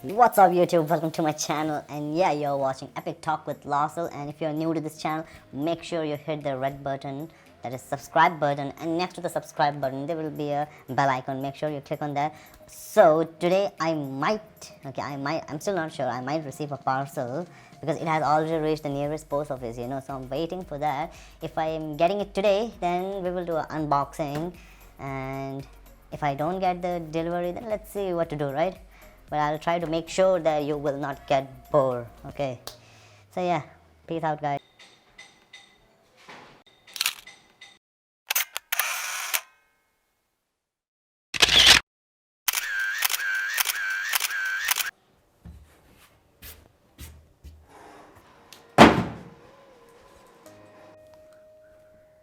What's up YouTube, welcome to my channel, and yeah, you're watching Epic Talk with Losel. And if you're new to this channel, make sure you hit the red button, that is subscribe button, and next to the subscribe button there will be a bell icon. Make sure you click on that. So today I'm still not sure, I might receive a parcel because it has already reached the nearest post office, so I'm waiting for that. If I'm getting it today, then we will do an unboxing, and if I don't get the delivery, then let's see what to do, right? But I'll try to make sure that you will not get bored. Okay, so yeah, peace out guys.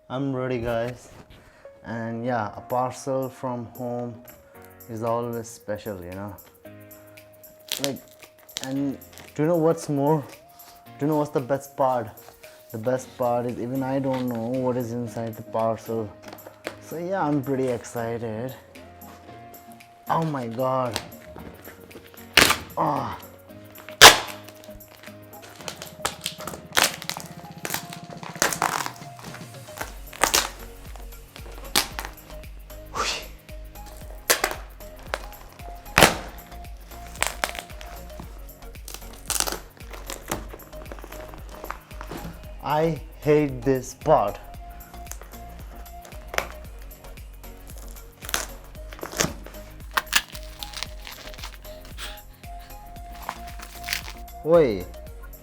I'm ready guys, and yeah, a parcel from home is always special, and do you know what's more? Do you know what's the best part? The best part is even I don't know what is inside the parcel. So yeah, I'm pretty excited. Oh my god. Oh. I hate this part. Wait,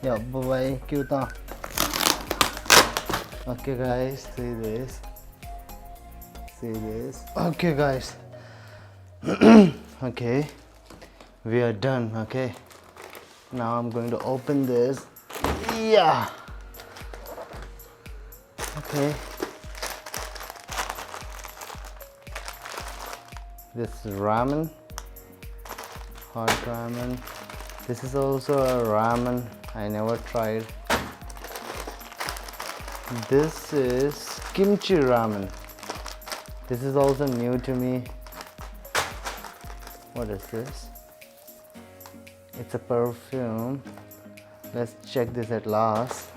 yeah, bye bye. Okay, guys, see this. See this. Okay, guys. Okay, we are done. Okay, now I'm going to open this. Yeah. Okay, this is ramen, hot ramen. This is also a ramen I never tried. This is kimchi ramen. This is also new to me. What is this? It's a perfume. Let's check this at last.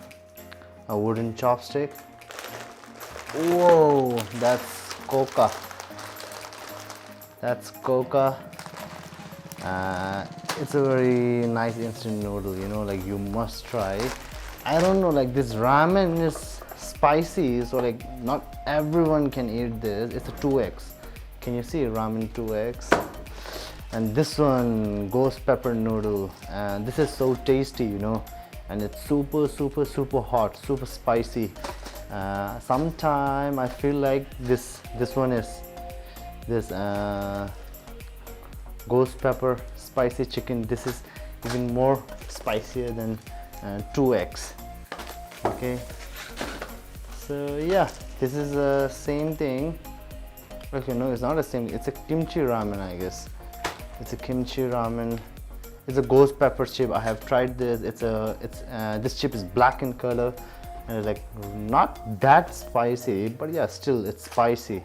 A wooden chopstick. Whoa, that's coca. That's coca. It's a very nice instant noodle, like you must try. I don't know, like this ramen is spicy, so like not everyone can eat this. It's a 2x. Can you see ramen 2x? And this one, ghost pepper noodle. And this is so tasty, and it's super hot, super spicy. Sometime I feel like this one is this ghost pepper spicy chicken. This is even more spicier than 2x. Okay, so yeah, this is the same thing. Okay, no, it's not the same. It's a kimchi ramen, I guess. It's a kimchi ramen. It's a ghost pepper chip. I have tried this. This chip is black in color. And it's like not that spicy, but yeah, still it's spicy.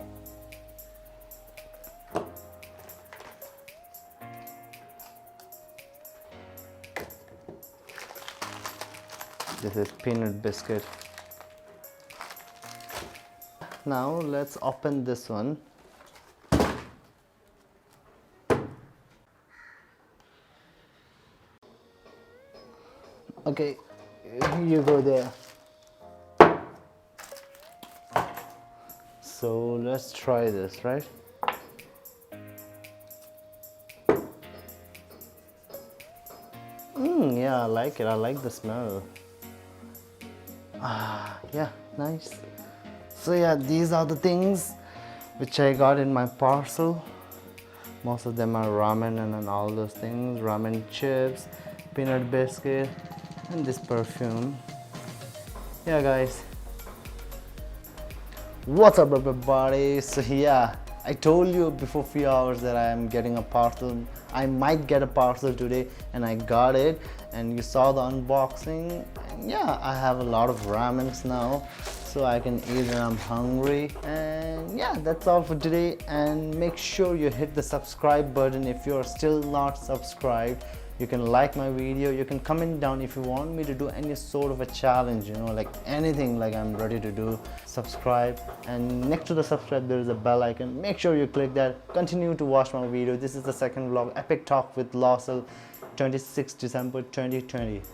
This is peanut biscuit. Now let's open this one. Okay, you go there. So let's try this, right? Yeah, I like it. I like the smell. Yeah, nice. So yeah, these are the things which I got in my parcel. Most of them are ramen and all those things. Ramen chips, peanut biscuit, and this perfume. Yeah, guys. What's up everybody? So yeah, I told you before few hours that I am getting a parcel. I might get a parcel today, and I got it, and you saw the unboxing. And yeah, I have a lot of ramens now, so I can eat when I'm hungry. And yeah, that's all for today, and make sure you hit the subscribe button if you're still not subscribed, You can like my video, you can comment down if you want me to do any sort of a challenge, you know, like anything, like I'm ready to do. Subscribe, and next to the subscribe there is a bell icon. Make sure you click that. Continue to watch my video. This is the second vlog, Epic Talk with Lawsell, 26 December 2020.